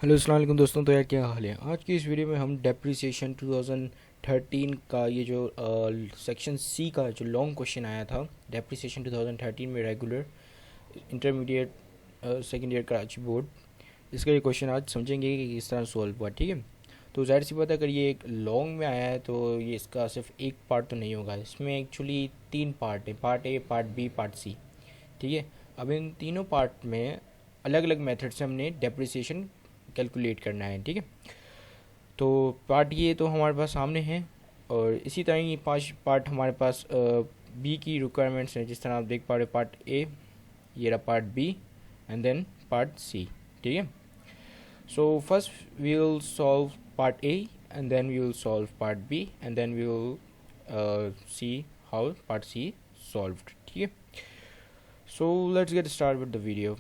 Hello अस्सलाम वालेकुम दोस्तों। तो यार क्या हाल है। आज की इस वीडियो में हम डेप्रिसिएशन 2013 का ये जो सेक्शन सी का जो लॉन्ग क्वेश्चन आया था डेप्रिसिएशन 2013 में regular intermediate second year Karachi board, इसका ये क्वेश्चन आज समझेंगे कि किस तरह सॉल्व हुआ। ठीक है, तो जाहिर सी बात है अगर ये एक लॉन्ग में आया है तो ये इसका सिर्फ एक पार्ट तो नहीं होगा, इसमें एक्चुअली तीन पार्ट है, part A, part B, part C. ठीक है, अब इन तीनों पार्ट में अलग अलग मेथड से हमने डेप्रिसिएशन कैलकुलेट करना है। ठीक है, तो पार्ट ये तो हमारे पास सामने है और इसी तरह ये पांच पार्ट हमारे पास बी की रिक्वायरमेंट्स हैं। जिस तरह आप देख पा रहे हो, पार्ट ए, ये रहा part B and then part C. ठीक है, so first we will solve part A and then we will solve part B and then we will see how part C solved. ठीक है, so let's get start with the video.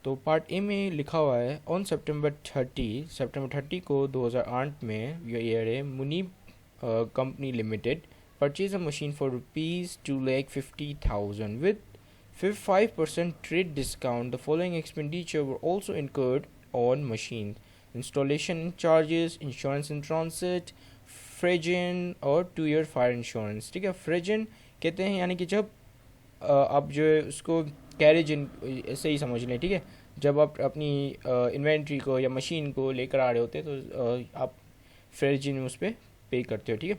तो part A में लिखा हुआ है on सितंबर 30 को 2008 में ये ईयर है, Munib company limited purchase a machine for ₹2,50,000 with 5% trade discount. The following expenditure were also incurred on machine: installation charges, insurance in transit, freight और 2 ईयर फायर इंश्योरेंस। ठीक है, फ्रेजन कहते हैं यानी कि जब आप जो है उसको कैरेज इन ऐसे ही समझ लें। ठीक है, जब आप अपनी इन्वेंट्री को या मशीन को लेकर आ रहे होते हैं तो आप फ्रेजिन उस पर पे करते हो। ठीक है,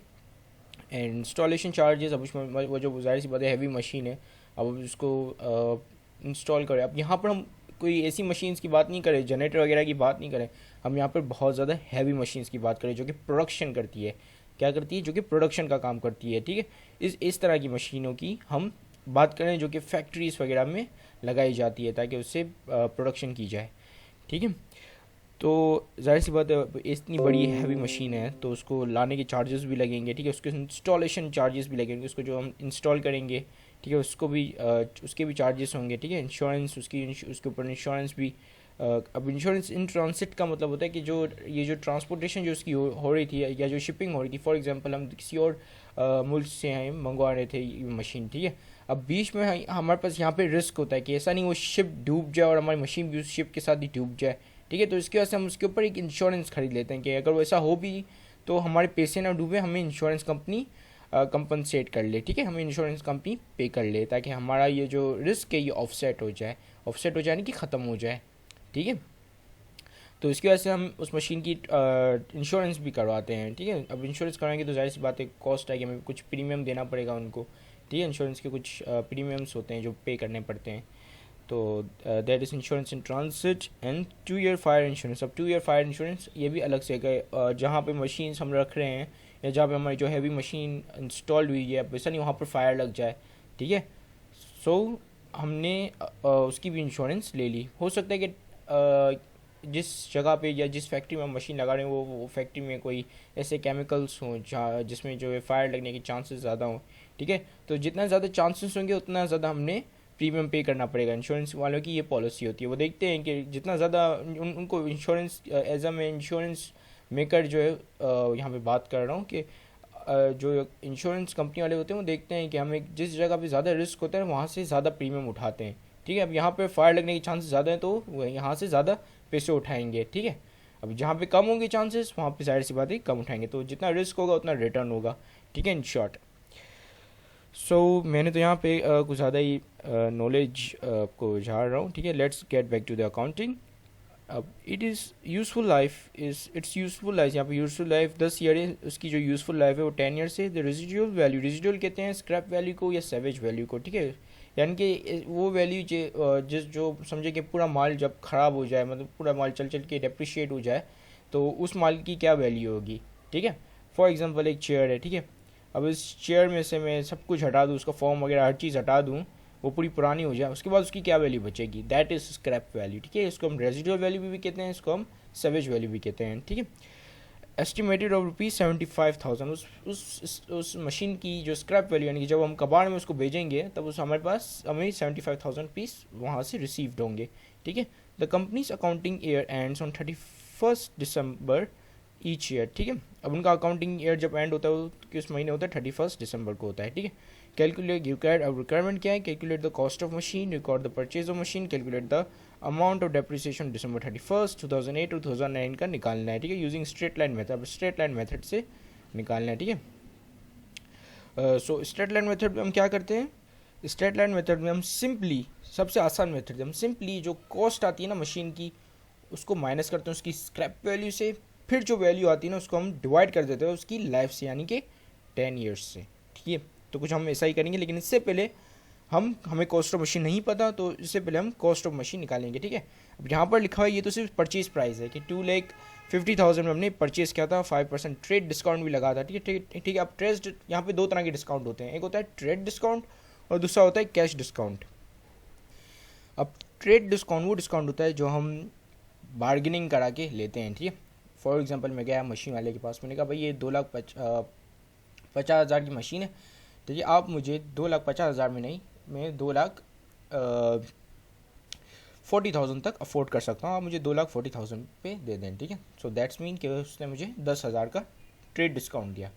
एंड इंस्टॉलेशन चार्जेस, अब उसमें वो जो ज़ाहिर सी बात है हैवी मशीन है, अब उसको इंस्टॉल करें। अब यहाँ पर हम कोई ऐसी मशीन्स की बात नहीं करें, जनरेटर वगैरह की बात नहीं करें, हम यहाँ पर बहुत ज़्यादा हैवी मशीन्स की बात करें जो कि प्रोडक्शन करती है। क्या करती है? जो कि प्रोडक्शन का काम करती है। ठीक है, इस तरह की मशीनों की हम बात करें जो कि फैक्ट्रीज वगैरह में लगाई जाती है ताकि उससे प्रोडक्शन की जाए। ठीक है, तो जाहिर सी बात है इतनी बड़ी हैवी मशीन है तो उसको लाने के चार्जेस भी लगेंगे। ठीक है, उसके इंस्टॉलेशन चार्जेस भी लगेंगे, उसको जो हम इंस्टॉल करेंगे, ठीक है, उसको भी उसके भी चार्जेस होंगे। ठीक है, इंश्योरेंस उसके ऊपर इंश्योरेंस भी। अब इंश्योरेंस इन ट्रांसिट का मतलब होता है कि जो ये जो ट्रांसपोर्टेशन जो उसकी हो रही थी या जो शिपिंग हो रही थी, फॉर एग्जांपल हम किसी और मुल्क से मंगवा रहे थे ये मशीन। ठीक है, अब बीच में हमारे पास यहाँ पे रिस्क होता है कि ऐसा नहीं वो शिप डूब जाए और हमारी मशीन भी उस शिप के साथ ही डूब जाए। ठीक है, तो इसकी वजह से हम उसके ऊपर एक इंश्योरेंस खरीद लेते हैं कि अगर वो ऐसा हो भी तो हमारे पैसे ना डूबे, हमें इंश्योरेंस कंपनी कंपनसेट कर ले। ठीक है, हमें इंश्योरेंस कंपनी पे कर ले ताकि हमारा ये जो रिस्क है ये ऑफसेट हो जाए, ऑफसेट हो जाने की ख़त्म हो जाए। ठीक है, तो इसकी वजह से हम उस मशीन की इंश्योरेंस भी करवाते हैं। ठीक है, अब इंश्योरेंस कराएंगे तो जाहिर सी बात है कॉस्ट है कि हमें कुछ प्रीमियम देना पड़ेगा उनको। ठीक है, इंश्योरेंस के कुछ प्रीमियम्स होते हैं जो पे करने पड़ते हैं। तो that is insurance in transit and 2 year fire insurance. अब 2 ईयर फायर इंश्योरेंस ये भी अलग से है, जहाँ पे मशीन्स हम रख रहे हैं या जहाँ पे हमारी जो हैवी मशीन इंस्टॉल्ड हुई है, अब ऐसा नहीं वहाँ पर फायर लग जाए। ठीक है, सो हमने उसकी भी इंश्योरेंस ले ली। हो सकता है कि जिस जगह पे या जिस फैक्ट्री में हम मशीन लगा रहे हैं वो फैक्ट्री में कोई ऐसे केमिकल्स हों जहाँ जिसमें जो है फायर लगने के चांसेस ज़्यादा हों। ठीक है, तो जितना ज़्यादा चांसेस होंगे उतना ज़्यादा हमने प्रीमियम पे करना पड़ेगा। इंश्योरेंस वालों की ये पॉलिसी होती है, वो देखते हैं कि जितना ज़्यादा उनको इंश्योरेंस एज अ मैं इंश्योरेंस मेकर जो है यहाँ पे बात कर रहा हूँ कि जो इंश्योरेंस कंपनी वाले होते हैं वो देखते हैं कि हमें जिस जगह पे ज़्यादा रिस्क होता है वहाँ से ज़्यादा प्रीमियम उठाते हैं। ठीक है, अब यहाँ पे फायर लगने के चांसेस ज़्यादा हैं तो वो यहाँ से ज़्यादा पैसे उठाएंगे। ठीक है, अब जहाँ पे कम होंगे चांसेस वहाँ पे जाहिर सी बात है कम उठाएंगे, तो जितना रिस्क होगा उतना रिटर्न होगा। ठीक है, इन शॉर्ट। सो मैंने तो यहाँ पे कुछ ज़्यादा ही नॉलेज को झाड़ रहा हूँ। ठीक है, let's get back to the accounting. अब it is useful life is its useful life, यहाँ पे यूज़फुल लाइफ 10 ईयर है, उसकी जो यूज़फुल लाइफ है वो 10 ईयर है। द रेजिडुअल वैल्यू, रेजिडुअल कहते हैं स्क्रैप वैल्यू को या सेवेज वैल्यू को। ठीक है, यानी कि वो वैल्यू जिस जो समझे कि पूरा माल जब ख़राब हो जाए, मतलब पूरा माल चल चल के डेप्रिशिएट हो जाए तो उस माल की क्या वैल्यू होगी। ठीक है, फॉर एग्जांपल एक चेयर है। ठीक है, अब इस चेयर में से मैं सब कुछ हटा दूँ, उसका फॉर्म वगैरह हर चीज़ हटा दूँ, वो पूरी पुरानी हो जाए, उसके बाद उसकी क्या वैल्यू बचेगी, दैट इज़ स्क्रैप वैल्यू। ठीक है, इसको हम रेजिडुअल वैल्यू भी कहते हैं, इसको हम सेवेज वैल्यू भी कहते हैं। ठीक है, एस्टिमेटेड ऑफ ₹75,000, उस मशीन की जो स्क्रैप वैल्यू यानी कि जब हम कबाड़ में उसको भेजेंगे तब उस हमारे पास हमें 75,000 पीस वहाँ से रिसीव्ड होंगे। ठीक है, the companies accounting year ends on 31 December each year. ठीक है, अब उनका अकाउंटिंग ईयर जब एंड होता है कि उस महीने होता है 31 दिसंबर को होता है। ठीक है, कैलकुलेट रिक्वायर्ड, अब रिक्वायरमेंट क्या है, calculate the cost of machine, record the purchase of machine, calculate the amount of depreciation December 31st 2008 और 2009 का निकालना है, ठीक है, यूजिंग स्ट्रेट लाइन मेथड। अब स्ट्रेट लाइन मेथड से निकालना है, ठीक है। सो स्ट्रेट लाइन मेथड में हम क्या करते हैं, स्ट्रेट लाइन मेथड में हम सिंपली, सबसे आसान मेथड है, हम सिंपली जो कॉस्ट आती है ना मशीन की उसको माइनस करते हैं उसकी स्क्रैप वैल्यू से, फिर जो वैल्यू आती है ना उसको हम डिवाइड कर देते हैं उसकी लाइफ से, यानी कि 10 ईयर्स से, ठीक है। तो कुछ हम ऐसा ही करेंगे, लेकिन इससे पहले हमें कॉस्ट ऑफ मशीन नहीं पता, तो इससे पहले हम कॉस्ट ऑफ मशीन निकालेंगे, ठीक है। अब यहाँ पर लिखा हुआ है ये तो सिर्फ परचेज प्राइस है कि 2,50,000 में हमने परचेज किया था, 5% ट्रेड डिस्काउंट भी लगा था, ठीक है, ठीक है। अब ट्रेड, यहाँ पे दो तरह के डिस्काउंट होते हैं, एक होता है ट्रेड डिस्काउंट और दूसरा होता है कैश डिस्काउंट। अब ट्रेड डिस्काउंट वो डिस्काउंट होता है जो हम बार्गेनिंग करा के लेते हैं, ठीक है। फॉर एग्जांपल मैं गया मशीन वाले के पास, मैंने कहा भाई ये 2,50,000 की मशीन है, तो ये आप मुझे 2,50,000 में नहीं, मैं 2,40,000 तक अफोर्ड कर सकता हूँ, आप मुझे 2,40,000 पे दे दें, ठीक है। सो दैट्स मीन कि उसने मुझे 10,000 का ट्रेड डिस्काउंट दिया।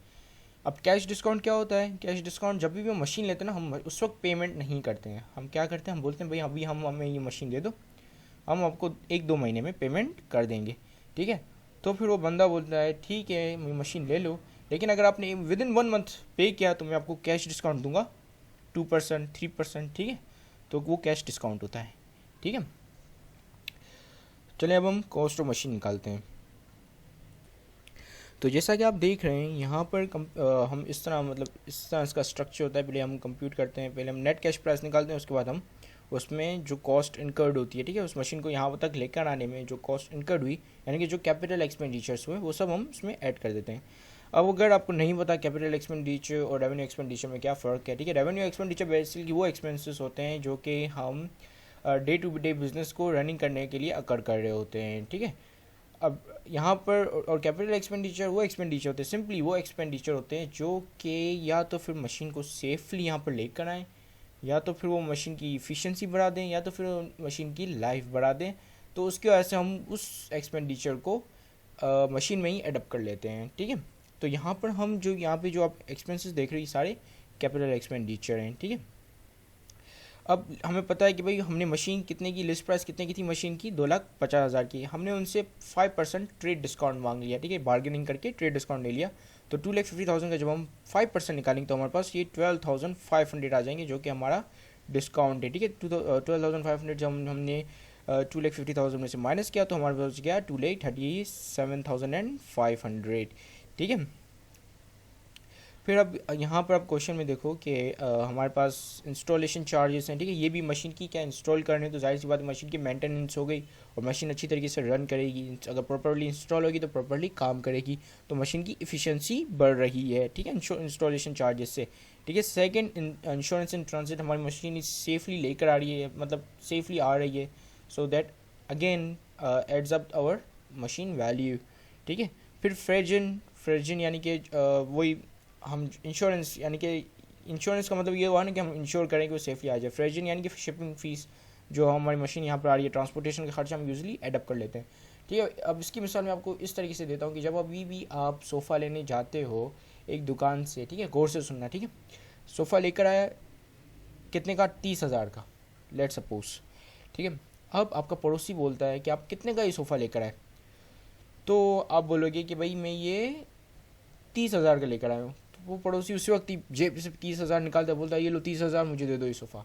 अब कैश डिस्काउंट क्या होता है, कैश डिस्काउंट जब भी हम मशीन लेते हैं ना, हम उस वक्त पेमेंट नहीं करते हैं, हम क्या करते हैं, हम बोलते हैं भाई अभी हमें ये मशीन दे दो, हम आपको 1-2 महीने में पेमेंट कर देंगे, ठीक है। तो फिर वो बंदा बोलता है ठीक है मैं मशीन ले लो, लेकिन अगर आपने विद इन 1 मंथ पे किया तो मैं आपको कैश डिस्काउंट दूंगा 2%, 3%, ठीक है। तो वो कैश डिस्काउंट होता है, ठीक है। चलिए अब हम कॉस्ट ऑफ मशीन निकालते हैं। तो जैसा कि आप देख रहे हैं यहाँ पर हम इस तरह, मतलब इस तरह इसका स्ट्रक्चर होता है। पहले हम कंप्यूट करते हैं, पहले हम नेट कैश प्राइस निकालते हैं, उसके बाद हम उसमें जो कॉस्ट इनकर्ड होती है, ठीक है, उस मशीन को यहाँ तक लेकर आने में जो कॉस्ट इनकर्ड हुई, यानी कि जो कैपिटल एक्सपेंडिचर्स हुए, वो सब हम उसमें ऐड कर देते हैं। अब अगर आपको नहीं पता कैपिटल एक्सपेंडिचर और रेवेन्यू एक्सपेंडिचर में क्या फ़र्क है, ठीक है, रेवेन्यू एक्सपेंडिचर बेसिकली वो एक्सपेंसेस होते हैं जो कि हम डे टू डे बिजनेस को रनिंग करने के लिए अकर कर रहे होते हैं, ठीक है। अब यहाँ पर और कैपिटल एक्सपेंडिचर वो एक्सपेंडिचर होते हैं, सिंपली वो एक्सपेंडिचर होते हैं जो कि या तो फिर मशीन को सेफली यहाँ पर लेकर आएँ, या तो फिर वो मशीन की इफ़िशियंसी बढ़ा दें, या तो फिर मशीन की लाइफ बढ़ा दें। तो उसकी वजह से हम उस एक्सपेंडिचर को मशीन में ही एडप्ट कर लेते हैं, ठीक है। तो यहाँ पर हम जो यहाँ पे जो आप एक्सपेंसेस देख रहे हैं सारे कैपिटल एक्सपेंडिचर हैं, ठीक है। अब हमें पता है कि भाई हमने मशीन कितने की, लिस्ट प्राइस कितने की थी मशीन की, 2,50,000 की, हमने उनसे 5% ट्रेड डिस्काउंट मांग लिया, ठीक है, बार्गेनिंग करके ट्रेड डिस्काउंट ले लिया। तो 2,50,000 का जब हम 5% निकालेंगे तो हमारे पास ये 12,500 आ जाएंगे, जो कि हमारा डिस्काउंट है, ठीक है। 12,500 जब हमने 2,50,000 में से माइनस किया तो हमारे पास गया 2,37,500, ठीक है। फिर अब यहाँ पर आप क्वेश्चन में देखो कि हमारे पास इंस्टॉलेशन चार्जेस हैं, ठीक है। ये भी मशीन की क्या इंस्टॉल करने, तो जाहिर सी बात मशीन की मेंटेनेंस हो गई और मशीन अच्छी तरीके से रन करेगी, अगर प्रॉपर्ली इंस्टॉल होगी तो प्रॉपर्ली काम करेगी, तो मशीन की इफ़िशियंसी बढ़ रही है, ठीक है, इंस्टॉलेशन चार्जेस से, ठीक है। सेकंड, इंश्योरेंस इन ट्रांजिट, हमारी मशीन सेफली लेकर आ रही है, मतलब सेफली आ रही है, so that again adds up our machine value, ठीक है। फिर फ्रेजिन यानी कि वही हम इंश्योरेंस, यानी कि इंश्योरेंस का मतलब ये हुआ ना कि हम इंश्योर करें कि वो सेफली आ जाए। फ्रेजिन यानी कि शिपिंग फीस, जो हमारी मशीन यहाँ पर आ रही है, ट्रांसपोर्टेशन का खर्चा हम यूजुअली एडप्ट कर लेते हैं, ठीक है। अब इसकी मिसाल मैं आपको इस तरीके से देता हूँ कि जब अभी भी आप सोफ़ा लेने जाते हो एक दुकान से, ठीक है, गौर से सुनना, ठीक है। सोफ़ा लेकर आया कितने का, 30,000 का, लेट सपोज, ठीक है। अब आपका पड़ोसी बोलता है कि आप कितने का ये सोफ़ा लेकर आए, तो आप बोलोगे कि भाई मैं ये 30,000 का लेकर आया हूँ। वो पड़ोसी उसी वक्त जेब से 30,000 निकालता, बोलता है ये लो 30,000 मुझे दे दो ये सोफ़ा।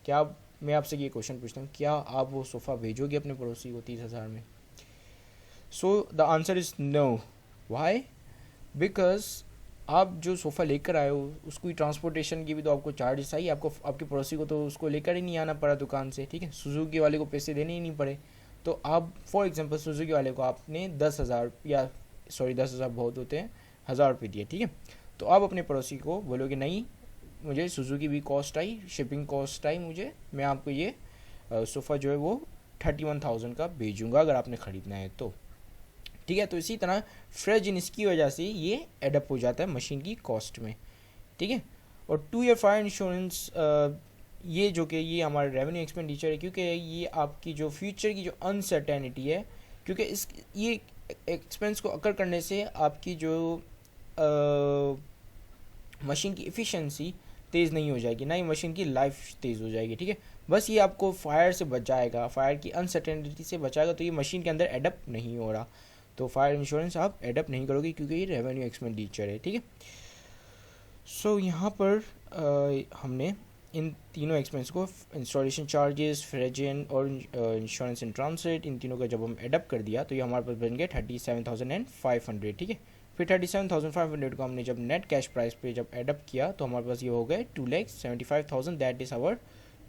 क्या आप, मैं आपसे ये क्वेश्चन पूछता हूँ, क्या आप वो सोफ़ा भेजोगे अपने पड़ोसी को 30,000 में? So the answer is no. Why? Because आप जो सोफ़ा लेकर आए हो उसको ट्रांसपोर्टेशन की भी तो आपको चार्जेस आई, आपको आपके पड़ोसी को तो उसको लेकर ही नहीं आना पड़ा दुकान से, ठीक है, सुजुकी वाले को पैसे देने ही नहीं पड़े। तो आप फॉर एग्जांपल सुजुकी वाले को आपने 10,000 या सॉरी 10,000 बहुत होते हैं, 1,000 रुपये दिए, ठीक है। तो आप अपने पड़ोसी को बोलोगे नहीं मुझे सुजुकी भी कॉस्ट आई, शिपिंग कॉस्ट आई मुझे, मैं आपको ये सोफ़ा जो है वो 31,000 का भेजूँगा अगर आपने ख़रीदना है तो, ठीक है। तो इसी तरह फ्रेजिन इसकी वजह से ये एडअप हो जाता है मशीन की कॉस्ट में, ठीक है। और 2 ईयर फायर इंश्योरेंस, ये जो कि ये हमारा रेवेन्यू एक्सपेंडिचर है, क्योंकि ये आपकी जो फ्यूचर की जो अनसर्टेनिटी है, क्योंकि इस ये एक्सपेंस को अकर करने से आपकी जो मशीन की इफ़िशियंसी तेज़ नहीं हो जाएगी, ना ही मशीन की लाइफ तेज़ हो जाएगी, ठीक है। बस ये आपको फायर से बचाएगा, फायर की अनसर्टेनिटी से बचाएगा, तो ये मशीन के अंदर एडप्ट नहीं हो रहा, तो फायर इंश्योरेंस आप एडप्ट नहीं करोगे क्योंकि ये रेवेन्यू एक्सपेंडिचर है, ठीक है। सो यहाँ पर हमने इन तीनों एक्सपेंस को, इंस्टॉलेशन चार्जेस, फ्रेजिन और इंश्योरेंस इन ट्रांसिट, इन तीनों का जब हम एडप्ट कर दिया तो ये हमारे पास बन गया 37,500, ठीक है। फिर 37,500 को हमने जब नेट कैश प्राइस पे जब एडप्ट किया तो हमारे पास ये हो गए 2,75,000, that is our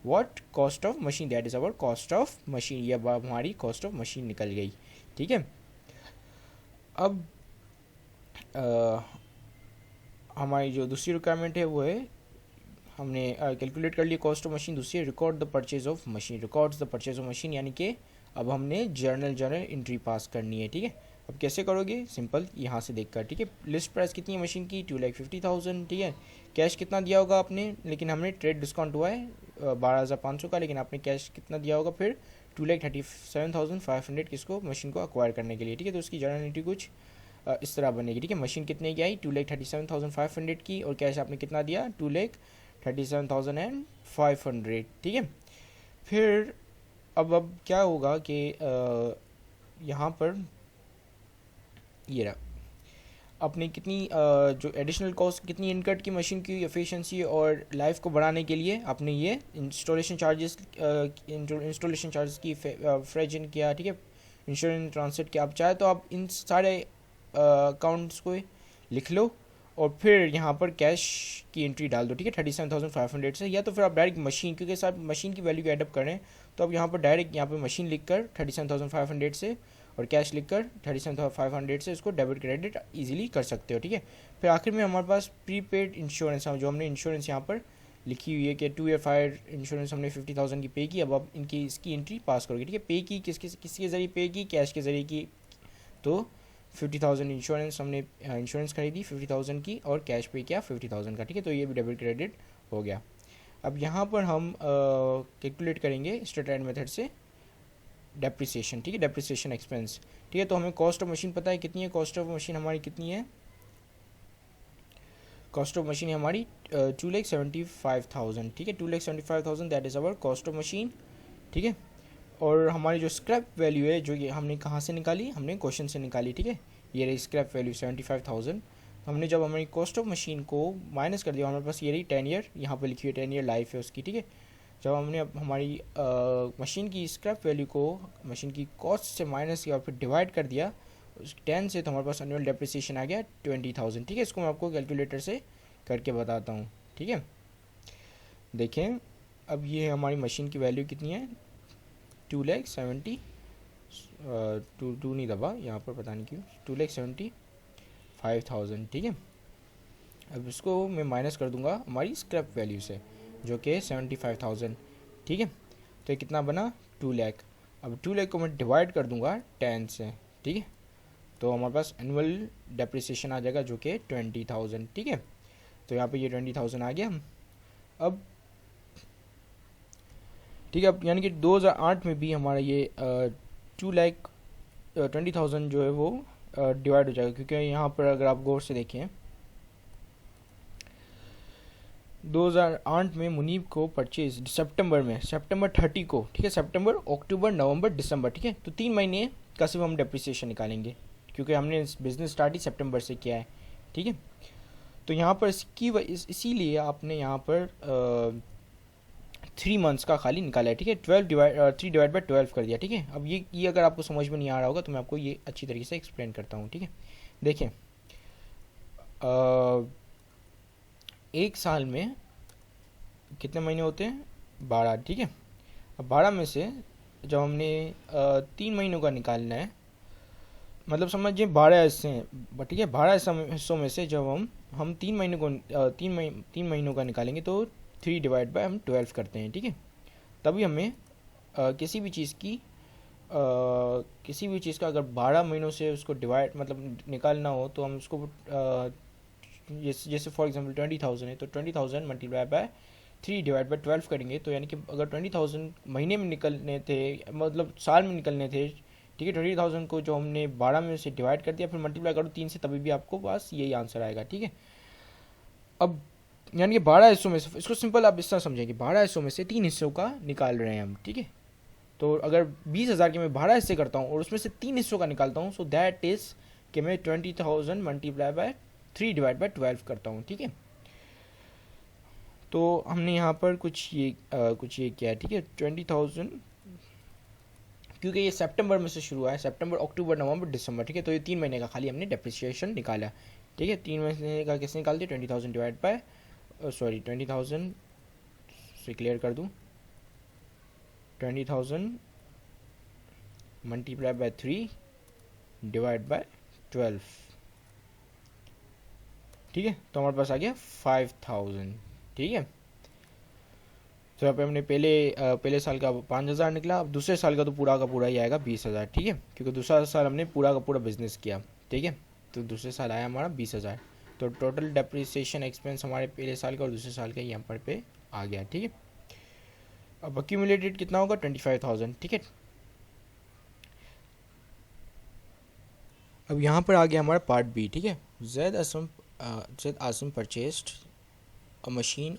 what cost of machine, that is our cost of machine, ये अब हमारी कॉस्ट ऑफ मशीन निकल गई, ठीक है। अब हमारी जो दूसरी रिक्वायरमेंट है वो है, हमने कैलकुलेट कर लिया कॉस्ट ऑफ मशीन। दूसरी record the purchase of machine, records the purchase of machine, यानी कि अब हमने जर्नल एंट्री पास करनी है, ठीक है। अब कैसे करोगे, सिंपल, यहाँ से देखकर, ठीक है। लिस्ट प्राइस कितनी है मशीन की, 2,50,000, ठीक है। कैश कितना दिया होगा आपने, लेकिन हमने ट्रेड डिस्काउंट हुआ है 12,500 का, लेकिन आपने कैश कितना दिया होगा फिर 2,37,500 किसको, मशीन को अक्वायर करने के लिए, ठीक है। तो उसकी जर्नल एंट्री कुछ इस तरह बनेगी, ठीक है। मशीन कितने की आई, 2,37,500 की, और कैश आपने कितना दिया, 2,37,500, ठीक है। फिर अब क्या होगा कि यहाँ पर ये रहा, अपनी कितनी जो एडिशनल कॉस्ट कितनी इनकट की मशीन की एफिशिएंसी और लाइफ को बढ़ाने के लिए आपने ये इंस्टॉलेशन चार्जेस की फ्रेजिन किया, ठीक है, इंश्योरेंस ट्रांसिट किया। आप चाहे तो आप इन सारे अकाउंट्स को लिख लो और फिर यहाँ पर कैश की एंट्री डाल दो, ठीक है, 37,500 से, या तो फिर आप डायरेक्ट मशीन, क्योंकि साथ मशीन की वैल्यू को एडअप कर रहे हैं, तो आप यहाँ पर डायरेक्ट यहाँ पर मशीन लिखकर 37,500 से और कैश लिखकर 37,500 से इसको डेबिट क्रेडिट इजीली कर सकते हो, ठीक है। फिर आखिर में हमारे पास प्रीपेड इंश्योरेंस, जो हमने इंश्योरेंस यहाँ पर लिखी हुई है कि 2 ईयर फायर इंश्योरेंस हमने 50,000 की पे की, अब आप इनकी इसकी एंट्री पास करोगे, ठीक है। पे की किसके ज़रिए पे की, कैश के ज़रिए की, तो 50,000 इंश्योरेंस हमने इंश्योरेंस खरीदी 50,000 की और कैश पे किया 50,000 का, ठीक है। तो ये भी डेबिट क्रेडिट हो गया। अब यहाँ पर हम कैलकुलेट करेंगे स्ट्रेट मेथड से डेप्रिसिएशन, ठीक है, डेप्रिसिएशन एक्सपेंस, ठीक है। तो हमें कॉस्ट ऑफ मशीन पता है कितनी है, कॉस्ट ऑफ मशीन हमारी कितनी है, कॉस्ट ऑफ मशीन हमारी 2,75,000, ठीक है, 2,75,000 that is our cost of machine, ठीक है। और हमारी जो स्क्रैप वैल्यू है, जो ये हमने कहाँ से निकाली, हमने क्वेश्चन से निकाली, ठीक है। ये रही स्क्रैप वैल्यू 75,000। हमने जब हमारी कॉस्ट ऑफ मशीन को माइनस कर दिया, हमारे पास ये रही 10 ईयर, यहाँ पर लिखी हुई 10 ईयर लाइफ है उसकी, ठीक है। जब हमने अब हमारी मशीन की स्क्रैप वैल्यू को मशीन की कॉस्ट से माइनस किया और फिर डिवाइड कर दिया 10 से, तो हमारे पास एनुअल डेप्रिसिएशन आ गया 20,000, ठीक है। इसको मैं आपको कैलकुलेटर से करके बताता हूँ, ठीक है। देखें, अब ये हमारी मशीन की वैल्यू कितनी है, 2,70,000, टू नहीं दबा यहाँ पर, पता नहीं क्यों, 2,75,000, ठीक है। अब इसको मैं माइनस कर दूंगा हमारी स्क्रैप वैल्यू से जो कि 75,000, ठीक है। तो ये कितना बना, 2 लाख। अब 2 लाख को मैं डिवाइड कर दूंगा 10 से, ठीक है, तो हमारे पास एनुअल डेप्रिसिएशन आ जाएगा जो कि 20,000, ठीक है। तो यहाँ पे ये 20,000 आ गया। अब ठीक है, अब यानी कि 2008 में भी हमारा ये 2,20,000 जो है वो डिवाइड हो जाएगा, क्योंकि यहाँ पर अगर आप गौर से देखें 2008 में मुनीब को परचेज सितंबर में, सितंबर 30 को, ठीक है, सितंबर, अक्टूबर, नवंबर, दिसंबर, ठीक है। तो 3 महीने का सिर्फ हम डेप्रिसिएशन निकालेंगे क्योंकि हमने बिजनेस स्टार्ट ही सितंबर से किया है, ठीक है। तो यहाँ पर इसीलिए आपने यहाँ पर 3 मंथ्स का खाली निकाला है, ठीक है। 3 डिवाइड बाई 12 कर दिया, ठीक है। अब ये अगर आपको समझ में नहीं आ रहा होगा तो मैं आपको ये अच्छी तरीके से एक्सप्लेन करता हूँ, ठीक है। देखें, एक साल में कितने महीने होते हैं, 12, ठीक है। अब 12 में से जब हमने 3 महीनों का निकालना है, मतलब समझिए 12 हिस्से हैं, ठीक है, 12 हिस्सों में से जब हम 3 महीनों को 3 महीनों का निकालेंगे तो 3 डिवाइड बाय हम 12 करते हैं, ठीक है। तभी हमें किसी भी चीज़ का अगर 12 महीनों से उसको डिवाइड मतलब निकालना हो तो हम उसको जैसे फॉर एग्जांपल 20,000 है तो 20,000 मल्टीप्लाई बाय 3 डिवाइड बाय 12 करेंगे, तो यानी कि अगर 20,000 महीने में निकलने थे, मतलब साल में निकलने थे, ठीक है, 20,000 को जो हमने 12 में से डिवाइड कर दिया, फिर मल्टीप्लाई करो 3 से, तभी भी आपको पास यही आंसर आएगा, ठीक है। अब यानी कि 12 हिस्सों में से, इसको सिंपल आप इस तरह समझें कि 12 हिस्सों में से 3 हिस्सों का निकाल रहे हैं हम, ठीक है। तो अगर 20,000 के मैं 12 हिस्से करता हूँ और उसमें से 3 हिस्सों का निकालता हूँ, सो दैट इज़ कि मैं 20,000 मल्टीप्लाई बाय 3 डिवाइड बाय 12 करता हूँ, ठीक है। तो हमने यहाँ पर कुछ ये किया है, ठीक है। 20,000, क्योंकि ये सितंबर में से शुरू हुआ है, सितंबर, अक्टूबर, नवंबर, दिसंबर, ठीक है। तो ये 3 महीने का खाली हमने डेप्रिसिएशन निकाला, ठीक है। 3 महीने का कैसे निकाल दिया, 20,000 डिवाइड बाय 20,000 से क्लियर कर दूँ, 20,000 मल्टीप्लाई बाय 3 डिवाइड बाय 12, ठीक है। तो हमारे पास आ गया 5,000, ठीक है। तो यहाँ पे हमने पहले साल का 5,000 निकला। अब दूसरे साल का तो पूरा का पूरा ही आएगा 20,000, ठीक है, क्योंकि दूसरा साल हमने पूरा का पूरा बिजनेस किया, ठीक है। तो दूसरे साल आया हमारा 20,000। तो टोटल डेप्रिसिएशन एक्सपेंस हमारे पहले साल का और दूसरे साल का यहाँ पर पे आ गया, ठीक है। अब अक्यूमुलेटेड कितना होगा, 25,000, ठीक है। अब यहाँ पर आ गया हमारा पार्ट बी, ठीक है। ज़ैद आसिम परचेस्ड अ मशीन